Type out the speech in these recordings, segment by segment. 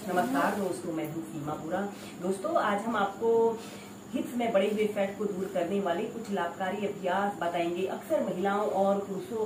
नमस्कार दोस्तों, मैं हूँ सीमा बुरा। दोस्तों, आज हम आपको हिप्स में बढ़े हुए फैट को दूर करने वाले कुछ लाभकारी अभ्यास बताएंगे। अक्सर महिलाओं और पुरुषों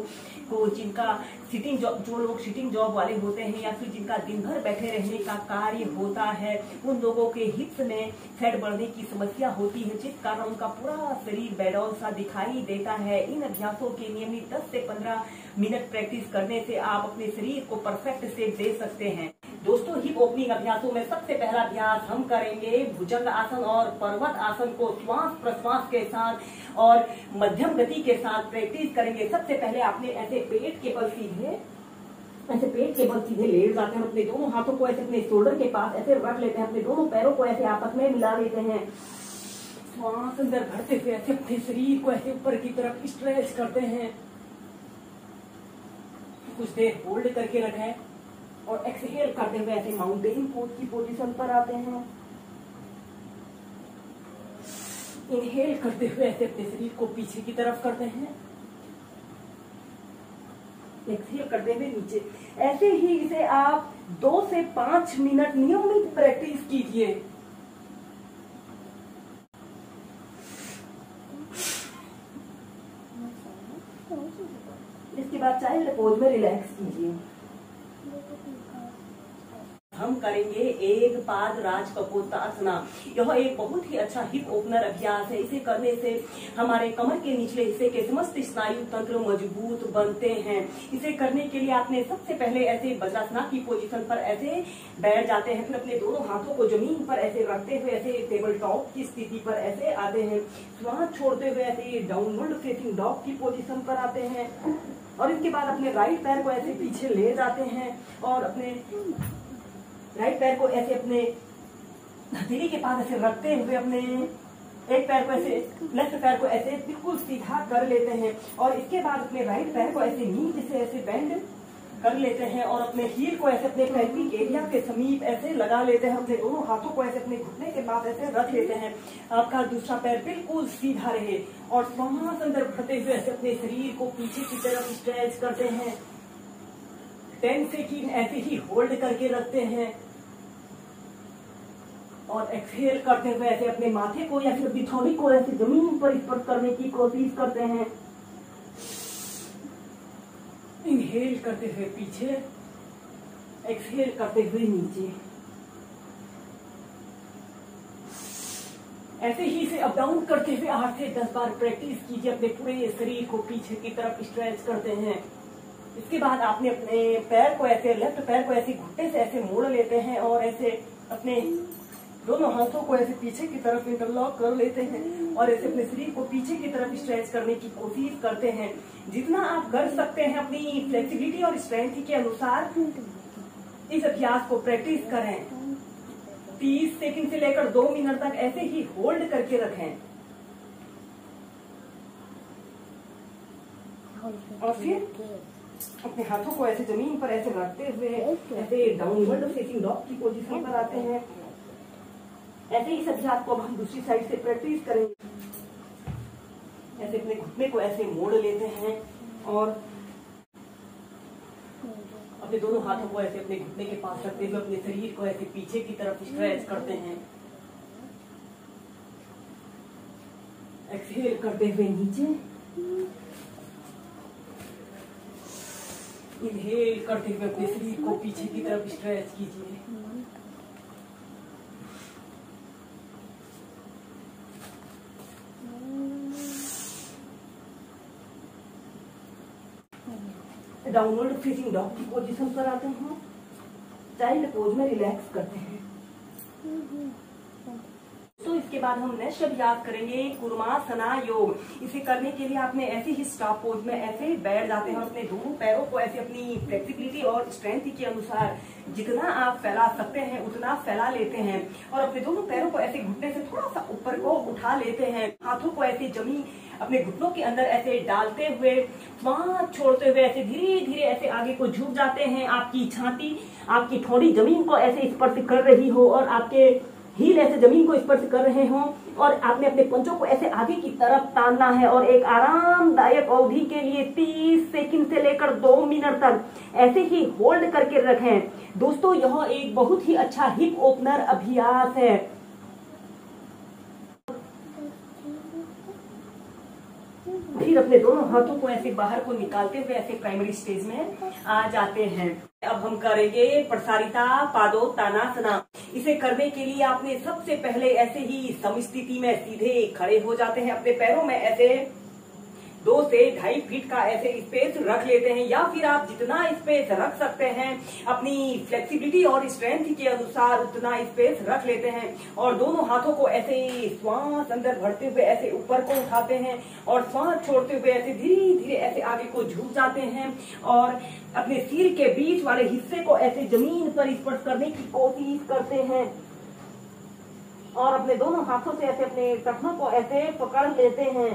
को जिनका सिटिंग जॉब, जो लोग सिटिंग जॉब वाले होते हैं या फिर जिनका दिन भर बैठे रहने का कार्य होता है, उन लोगों के हिप्स में फैट बढ़ने की समस्या होती है, जिस कारण उनका पूरा शरीर बेडौल सा दिखाई देता है। इन अभ्यासों के नियमित 10 से 15 मिनट प्रैक्टिस करने से आप अपने शरीर को परफेक्ट शेप दे सकते हैं। दोस्तों, हिप ओपनिंग अभ्यासों में सबसे पहला अभ्यास हम करेंगे भुजंग आसन और पर्वत आसन को श्वास प्रश्वास के साथ और मध्यम गति के साथ प्रैक्टिस करेंगे। सबसे पहले आपने ऐसे पेट के बल सीधे लेट जाते हैं। अपने दोनों हाथों को ऐसे अपने शोल्डर के पास ऐसे रख लेते हैं। अपने दोनों पैरों को ऐसे आपस में मिला लेते हैं। श्वास अंदर भरते हुए ऐसे अपने शरीर को ऐसे ऊपर की तरफ स्ट्रेच करते हैं। कुछ देर होल्ड करके रखें और एक्सहेल करते हुए ऐसे माउंटेन पोज की पोजीशन पर आते हैं। इनहेल करते हुए ऐसे अपने शरीर को पीछे की तरफ करते हैं। एक्सहेल करते हुए नीचे। ऐसे ही इसे आप 2 से 5 मिनट नियमित प्रैक्टिस कीजिए। इसके बाद चाइल्ड पोज में रिलैक्स कीजिए। हम करेंगे एक पाद राज कपोतासना। यह एक बहुत ही अच्छा हिप ओपनर अभ्यास है। इसे करने से हमारे कमर के निचले हिस्से के समस्त स्नायु तंत्र मजबूत बनते हैं। इसे करने के लिए आपने सबसे पहले ऐसे वज्रासना की पोजीशन पर ऐसे बैठ जाते हैं। फिर अपने दोनों हाथों को जमीन पर ऐसे रखते हुए ऐसे टेबल टॉप की स्थिति पर ऐसे आते हैं। श्वास छोड़ते हुए ऐसे डाउनवर्ड फेसिंग डॉग की पोजीशन पर आते हैं और इसके बाद अपने राइट पैर को ऐसे पीछे ले जाते हैं और अपने राइट पैर को ऐसे अपने हथेली के पास ऐसे रखते हुए अपने एक पैर को ऐसे लेफ्ट पैर को ऐसे बिल्कुल सीधा कर लेते हैं और इसके बाद अपने राइट पैर को ऐसे नीचे से ऐसे बेंड कर लेते हैं और अपने हील को ऐसे अपने पेल्विक एरिया के समीप ऐसे लगा लेते हैं। अपने दोनों हाथों को ऐसे अपने घुटने के पास ऐसे रख लेते हैं। आपका दूसरा पैर बिल्कुल सीधा रहे और श्वास अंदर भरते हुए ऐसे अपने शरीर को पीछे की तरफ स्ट्रेच करते हैं। 10 सेकंड ऐसे ही होल्ड करके रखते हैं और एक्सहेल करते हुए ऐसे अपने माथे को या फिर बिछौनी को ऐसे जमीन पर स्पर्श करने की कोशिश करते हैं। इनहेल करते हुए पीछे, एक्सहेल करते हुए नीचे। ऐसे ही इसे अप डाउन करते हुए 8 से 10 बार प्रैक्टिस कीजिए। अपने पूरे शरीर को पीछे की तरफ स्ट्रेच करते हैं। इसके बाद आपने अपने पैर को ऐसे लेफ्ट पैर को ऐसे घुटने से ऐसे मोड़ लेते हैं और ऐसे अपने दोनों हाथों को ऐसे पीछे की तरफ इंटरलॉक कर लेते हैं और ऐसे अपने शरीर को पीछे की तरफ स्ट्रेच करने की कोशिश करते हैं। जितना आप कर सकते हैं अपनी फ्लेक्सिबिलिटी और स्ट्रेंथ के अनुसार इस अभ्यास को प्रैक्टिस करें। 30 सेकंड से लेकर 2 मिनट तक ऐसे ही होल्ड करके रखें और फिर अपने हाथों को ऐसे जमीन पर ऐसे रखते हुए ऐसे डाउनवर्ड फेसिंग डॉग की पोजीशन पर आते हैं। ऐसे ही इस अभ्यास को अब हम दूसरी साइड से प्रैक्टिस करेंगे। ऐसे अपने घुटने को ऐसे मोड़ लेते हैं और अपने दोनों हाथों को ऐसे अपने घुटने के पास रखते हुए अपने शरीर को ऐसे पीछे की तरफ स्ट्रेच करते हैं। एक्सहेल करते हुए नीचे, इनहेल करते हुए अपने शरीर को पीछे की तरफ स्ट्रेच कीजिए। डाउनवर्ड फेसिंग डॉग की पोजीशन पर आते हैं। चाइल्ड पोज में रिलैक्स करते हैं। तो इसके बाद हम नेक्स्ट अभ्यास करेंगे कुर्मासना योग। इसे करने के लिए आपने ऐसे ही स्टॉप पोज में ऐसे बैठ जाते हैं और अपने दोनों पैरों को ऐसे अपनी फ्लेक्सिबिलिटी और स्ट्रेंथ के अनुसार जितना आप फैला सकते हैं उतना फैला लेते हैं और अपने दोनों पैरों को ऐसे घुटने से थोड़ा सा ऊपर को उठा लेते हैं। हाथों को ऐसे जमीन अपने घुटनों के अंदर ऐसे डालते हुए श्वास छोड़ते हुए ऐसे धीरे धीरे ऐसे आगे को झुक जाते हैं। आपकी छाती, आपकी ठोड़ी जमीन को ऐसे स्पर्श कर रही हो और आपके हील ऐसे जमीन को स्पर्श कर रहे हों और आपने अपने पंजों को ऐसे आगे की तरफ तानना है और एक आरामदायक अवधि के लिए 30 सेकंड से लेकर 2 मिनट तक ऐसे ही होल्ड करके रखें। दोस्तों यह एक बहुत ही अच्छा हिप ओपनर अभ्यास है। फिर अपने दोनों हाथों को ऐसे बाहर को निकालते हुए ऐसे प्राइमरी स्टेज में आ जाते हैं। अब हम करेंगे प्रसारिता पादोत्तानासना। इसे करने के लिए आपने सबसे पहले ऐसे ही समस्थिति में सीधे खड़े हो जाते हैं। अपने पैरों में ऐसे 2 से 2.5 फीट का ऐसे स्पेस रख लेते हैं, या फिर आप जितना स्पेस रख सकते हैं अपनी फ्लेक्सिबिलिटी और स्ट्रेंथ के अनुसार उतना स्पेस रख लेते हैं। और दोनों हाथों को ऐसे श्वास अंदर भरते हुए ऐसे ऊपर को उठाते हैं और श्वास छोड़ते हुए ऐसे धीरे धीरे ऐसे आगे को झुक जाते हैं और अपने सिर के बीच वाले हिस्से को ऐसे जमीन पर स्पर्श करने की कोशिश करते हैं और अपने दोनों हाथों से ऐसे अपने टखनों को ऐसे पकड़ लेते हैं।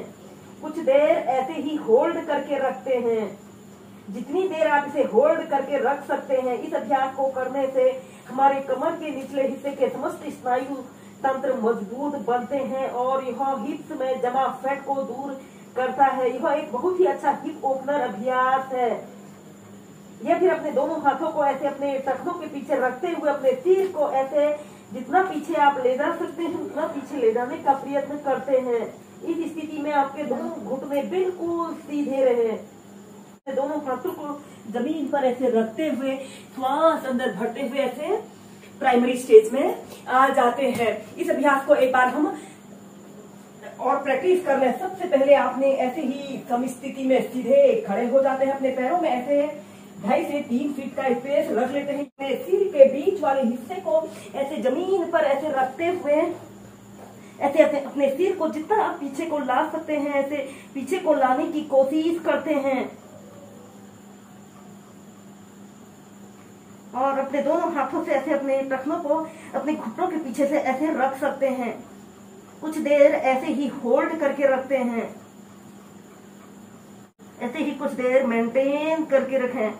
कुछ देर ऐसे ही होल्ड करके रखते हैं। जितनी देर आप इसे होल्ड करके रख सकते हैं, इस अभ्यास को करने से हमारे कमर के निचले हिस्से के समस्त स्नायु तंत्र मजबूत बनते हैं और यह हिप्स में जमा फैट को दूर करता है। यह एक बहुत ही अच्छा हिप ओपनर अभ्यास है। यह फिर अपने दोनों हाथों को ऐसे अपने टखनों के पीछे रखते हुए अपने सिर को ऐसे जितना पीछे आप ले जा सकते हैं उतना पीछे ले जाने का प्रयत्न करते हैं। इस स्थिति में आपके दोनों घुटने बिल्कुल सीधे रहे। दोनों हाथों को जमीन पर ऐसे रखते हुए श्वास अंदर भरते हुए ऐसे प्राइमरी स्टेज में आ जाते हैं। इस अभ्यास को एक बार हम और प्रैक्टिस कर लें। सबसे पहले आपने ऐसे ही समस्थिति में सीधे खड़े हो जाते हैं। अपने पैरों में ऐसे 2.5 से 3 फीट का स्पेस रख लेते हैं। सिर के बीच वाले हिस्से को ऐसे जमीन पर ऐसे रखते हुए ऐसे अपने सिर को जितना आप पीछे को ला सकते हैं ऐसे पीछे को लाने की कोशिश करते हैं और अपने दोनों हाथों से ऐसे अपने टखनों को अपने घुटनों के पीछे से ऐसे रख सकते हैं। कुछ देर ऐसे ही होल्ड करके रखते हैं। ऐसे ही कुछ देर मेंटेन करके रखें।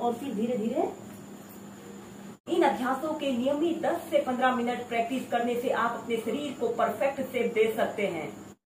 और फिर धीरे धीरे इन अभ्यासों के नियमित 10 से 15 मिनट प्रैक्टिस करने से आप अपने शरीर को परफेक्ट शेप दे सकते हैं।